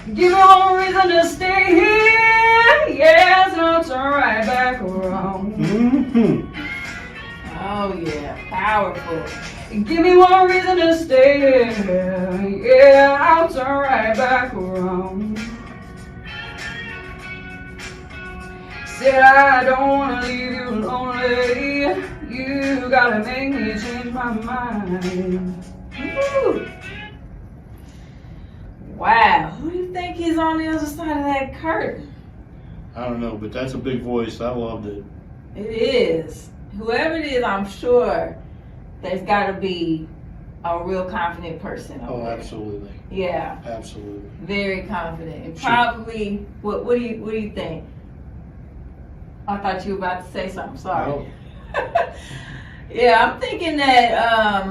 Give me one reason to stay here. Yes, and I'll turn right back around. Oh yeah, powerful. Give me one reason to stay here. Yeah, I'll turn right back around. Said I don't wanna leave you lonely. You gotta make me change my mind. Woo. Wow, who do you think is on the other side of that curtain? I don't know, but that's a big voice. I loved it. It is. Whoever it is, I'm sure there's got to be a real confident person over there. Absolutely. Yeah. Absolutely. Very confident. And probably, what do you think? I thought you were about to say something. Sorry. Oh. Yeah, I'm thinking that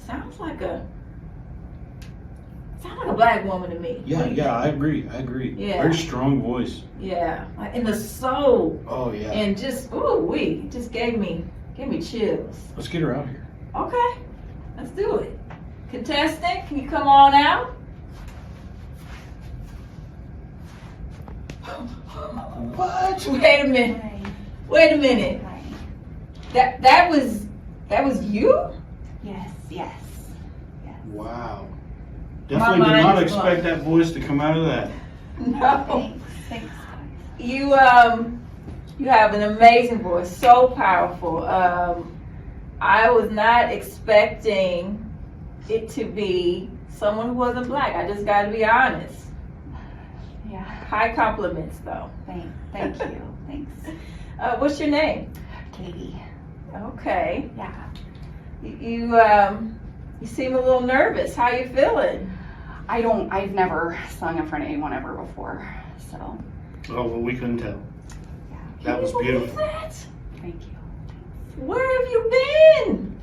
sounds like a black woman to me. Yeah, I agree. Yeah. Very strong voice. Yeah, like in the soul. Oh yeah. And just it just gave me chills. Let's get her out here. Okay, let's do it. Contestant, can you come on out? What? Wait a minute. That was you? Yes. Wow. Definitely did not expect that voice to come out of that. No. Thanks. You have an amazing voice, so powerful. I was not expecting it to be someone who wasn't black. I just got to be honest. Yeah. High compliments, though. Thank you. Thanks. What's your name? Katie. Okay. Yeah. You seem a little nervous. How you feeling? I've never sung in front of anyone ever before, so. Oh, well, we couldn't tell. Yeah. That was Can you believe beautiful. that? Thank you. Where have you been?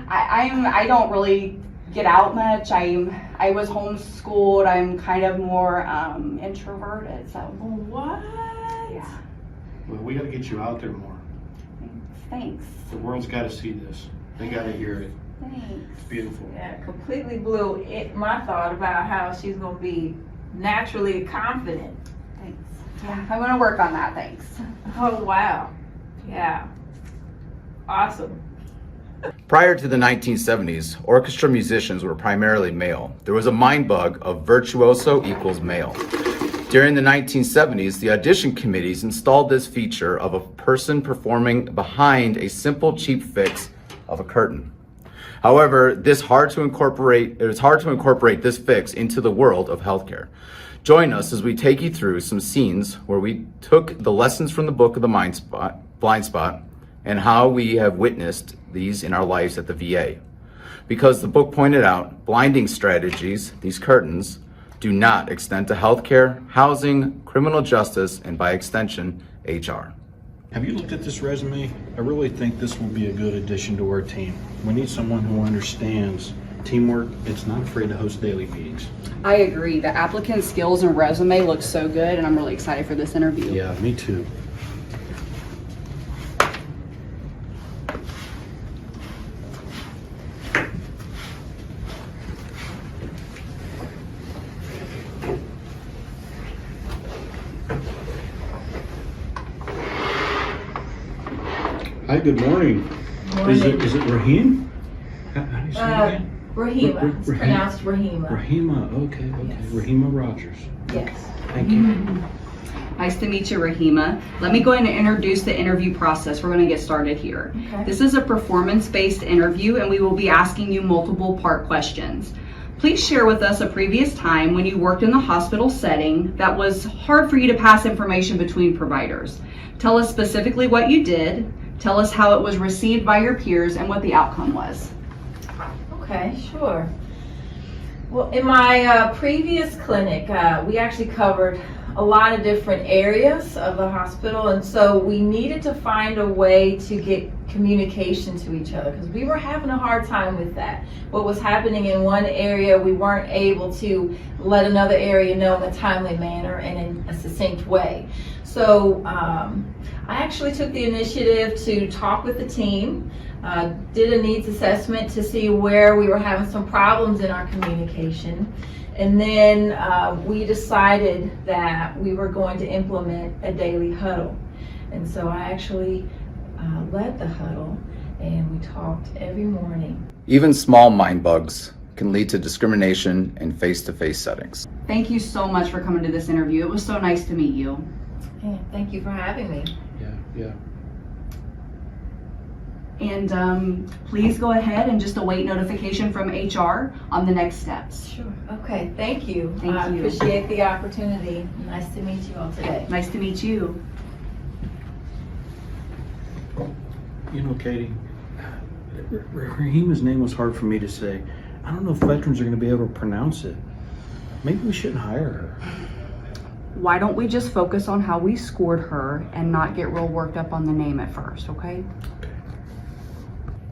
I don't really get out much. I was homeschooled. I'm kind of more introverted, so. What? Yeah. Well, we got to get you out there more. Thanks. The world's got to see this. They got to hear it. Thanks. It's beautiful. Yeah, completely blew my thought about how she's gonna be naturally confident. Thanks. Yeah, I'm gonna work on that. Thanks. Oh wow. Yeah. Awesome. Prior to the 1970s, orchestra musicians were primarily male. There was a mind bug of virtuoso equals male. During the 1970s, the audition committees installed this feature of a person performing behind a simple cheap fix of a curtain. However, it was hard to incorporate this fix into the world of healthcare. Join us as we take you through some scenes where we took the lessons from the book of the blind spot and how we have witnessed these in our lives at the VA. Because the book pointed out, blinding strategies, these curtains, do not extend to healthcare, housing, criminal justice, and by extension, HR. Have you looked at this resume? I really think this will be a good addition to our team. We need someone who understands teamwork. It's not afraid to host daily meetings. I agree. The applicant's skills and resume look so good, and I'm really excited for this interview. Yeah, me too. Hi, good morning. Is it Raheem? How do you say it again? Rahima. It's pronounced Rahima. Rahima, okay. Yes. Rahima Rogers. Yes. Thank you. Nice to meet you, Rahima. Let me go ahead and introduce the interview process. We're going to get started here. Okay. This is a performance-based interview, and we will be asking you multiple part questions. Please share with us a previous time when you worked in the hospital setting that was hard for you to pass information between providers. Tell us specifically what you did. Tell us how it was received by your peers and what the outcome was. Okay, sure. Well, in my previous clinic, we actually covered a lot of different areas of the hospital, and so we needed to find a way to get communication to each other because we were having a hard time with that. What was happening in one area, we weren't able to let another area know in a timely manner and in a succinct way. So I actually took the initiative to talk with the team. did a needs assessment to see where we were having some problems in our communication. And then we decided that we were going to implement a daily huddle. And so I actually led the huddle, and we talked every morning. Even small mind bugs can lead to discrimination in face-to-face settings. Thank you so much for coming to this interview. It was so nice to meet you. And thank you for having me. Yeah. And please go ahead and just await notification from HR on the next steps. Sure. Okay, thank you. Thank I you. appreciate the opportunity. Nice to meet you all today. Nice to meet you. You know, Katie, Rahima's name was hard for me to say. I don't know if veterans are going to be able to pronounce it. Maybe we shouldn't hire her. Why don't we just focus on how we scored her and not get real worked up on the name at first, okay?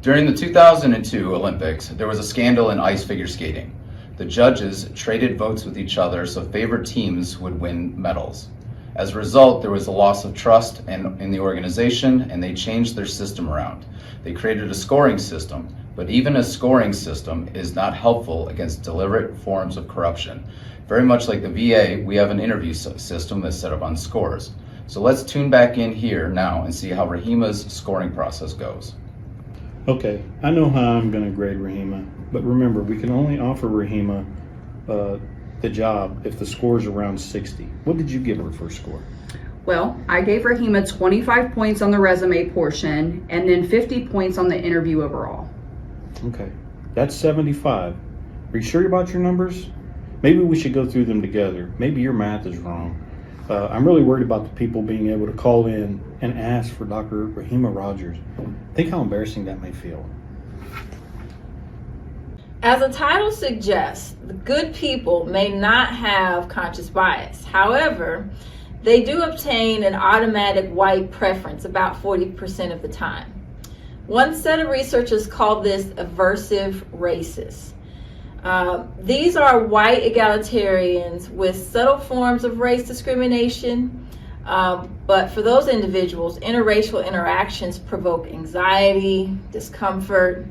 During the 2002 Olympics, there was a scandal in ice figure skating. The judges traded votes with each other so favored teams would win medals. As a result, there was a loss of trust in the organization, and they changed their system around. They created a scoring system, but even a scoring system is not helpful against deliberate forms of corruption. Very much like the VA, we have an interview system that's set up on scores. So let's tune back in here now and see how Rahima's scoring process goes. Okay, I know how I'm going to grade Rahima, but remember, we can only offer Rahima the job if the score's around 60. What did you give her for score? Well, I gave Rahima 25 points on the resume portion and then 50 points on the interview overall. Okay, that's 75. Are you sure about your numbers? Maybe we should go through them together. Maybe your math is wrong. I'm really worried about the people being able to call in and ask for Dr. Rahima Rogers. Think how embarrassing that may feel. As the title suggests, the good people may not have conscious bias. However, they do obtain an automatic white preference about 40% of the time. One set of researchers called this aversive racists. These are white egalitarians with subtle forms of race discrimination, but for those individuals, interracial interactions provoke anxiety, discomfort.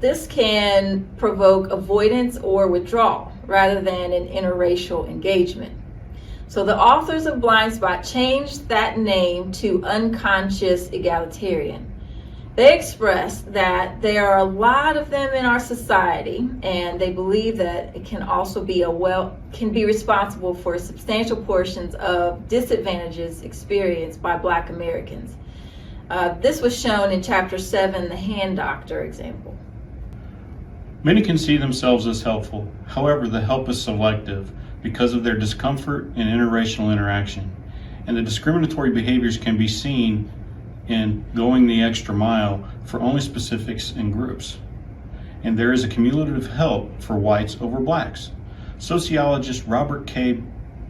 This can provoke avoidance or withdrawal rather than an interracial engagement. So the authors of Blind Spot changed that name to unconscious egalitarian. They express that there are a lot of them in our society, and they believe that it can also be can be responsible for substantial portions of disadvantages experienced by Black Americans. This was shown in Chapter 7, the hand doctor example. Many can see themselves as helpful. However, the help is selective because of their discomfort in interracial interaction. And the discriminatory behaviors can be seen in going the extra mile for only specifics and groups. And there is a cumulative help for whites over blacks. Sociologist Robert K.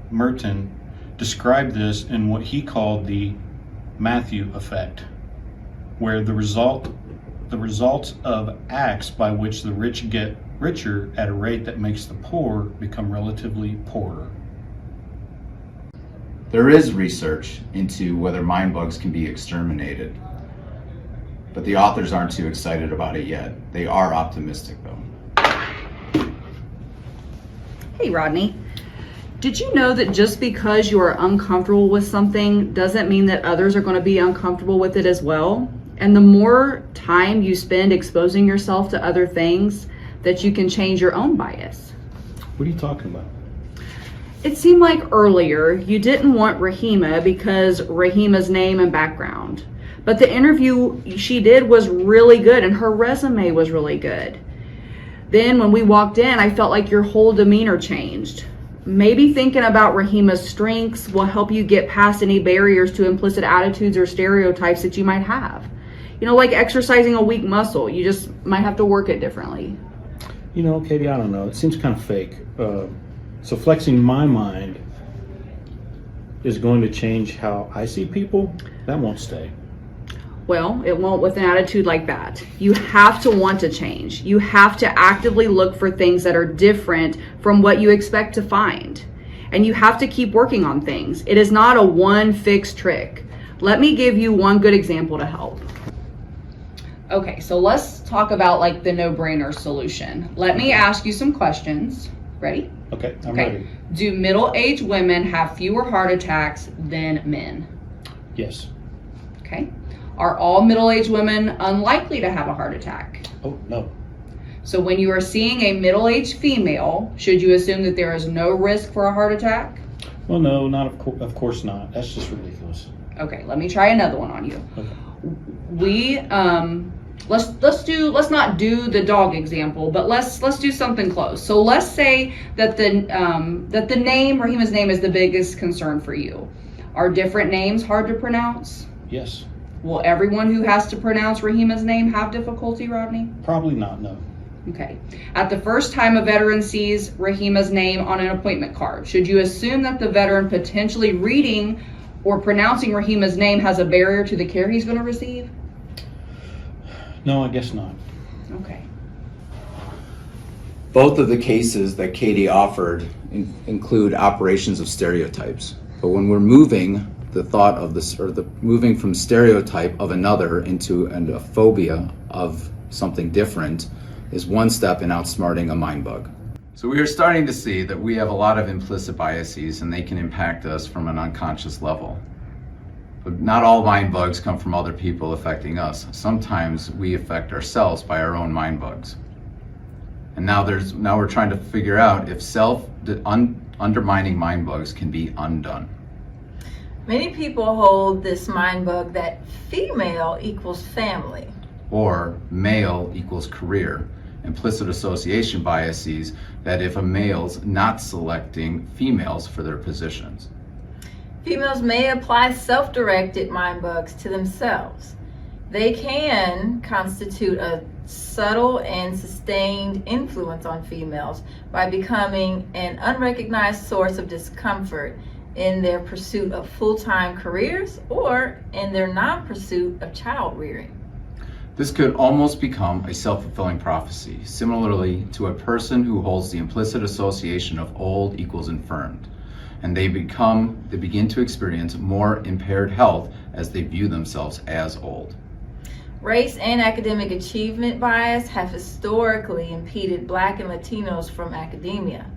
Merton described this in what he called the Matthew effect, where the results of acts by which the rich get richer at a rate that makes the poor become relatively poorer. There is research into whether mind bugs can be exterminated, but the authors aren't too excited about it yet. They are optimistic though. Hey Rodney, did you know that just because you are uncomfortable with something doesn't mean that others are going to be uncomfortable with it as well? And the more time you spend exposing yourself to other things, that you can change your own bias. What are you talking about? It seemed like earlier you didn't want Rahima because Rahima's name and background. But the interview she did was really good and her resume was really good. Then when we walked in, I felt like your whole demeanor changed. Maybe thinking about Rahima's strengths will help you get past any barriers to implicit attitudes or stereotypes that you might have. You know, like exercising a weak muscle. You just might have to work it differently. You know, Katie, I don't know. It seems kind of fake. So flexing my mind is going to change how I see people? That won't stay. Well, it won't with an attitude like that. You have to want to change. You have to actively look for things that are different from what you expect to find. And you have to keep working on things. It is not a one fixed trick. Let me give you one good example to help. Okay, so let's talk about like the no-brainer solution. Let me ask you some questions. Ready? Okay, I'm Okay. ready. Do middle-aged women have fewer heart attacks than men? Yes. Okay. Are all middle-aged women unlikely to have a heart attack? Oh, no. So when you are seeing a middle-aged female, should you assume that there is no risk for a heart attack? Well, no, not of course not. That's just ridiculous. Okay, let me try another one on you. Okay. We let's not do the dog example, but let's do something close. So let's say that the name Rahima's name is the biggest concern for you. Are different names hard to pronounce? Yes. Will everyone who has to pronounce Rahima's name have difficulty, Rodney? Probably not, no. Okay. At the first time a veteran sees Rahima's name on an appointment card, should you assume that the veteran potentially reading or pronouncing Rahima's name has a barrier to the care he's going to receive? No, I guess not. Okay. Both of the cases that Katie offered include operations of stereotypes. But when we're moving the thought of this, or the moving from stereotype of another into a phobia of something different, is one step in outsmarting a mind bug. So we are starting to see that we have a lot of implicit biases and they can impact us from an unconscious level. But not all mind bugs come from other people affecting us. Sometimes we affect ourselves by our own mind bugs. And now we're trying to figure out if undermining mind bugs can be undone. Many people hold this mind bug that female equals family. Or male equals career. Implicit association biases that if a male's not selecting females for their positions. Females may apply self-directed mind bugs to themselves. They can constitute a subtle and sustained influence on females by becoming an unrecognized source of discomfort in their pursuit of full-time careers or in their non-pursuit of child rearing. This could almost become a self-fulfilling prophecy, similarly to a person who holds the implicit association of old equals infirmed, and they begin to experience more impaired health as they view themselves as old. Race and academic achievement bias have historically impeded Black and Latinos from academia.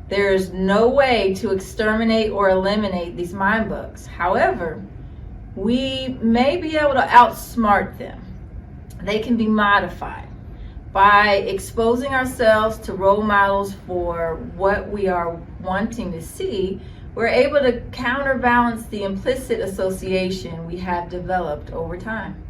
There is no way to exterminate or eliminate these mind bugs. However, we may be able to outsmart them. They can be modified by exposing ourselves to role models for what we are wanting to see. We're able to counterbalance the implicit association we have developed over time.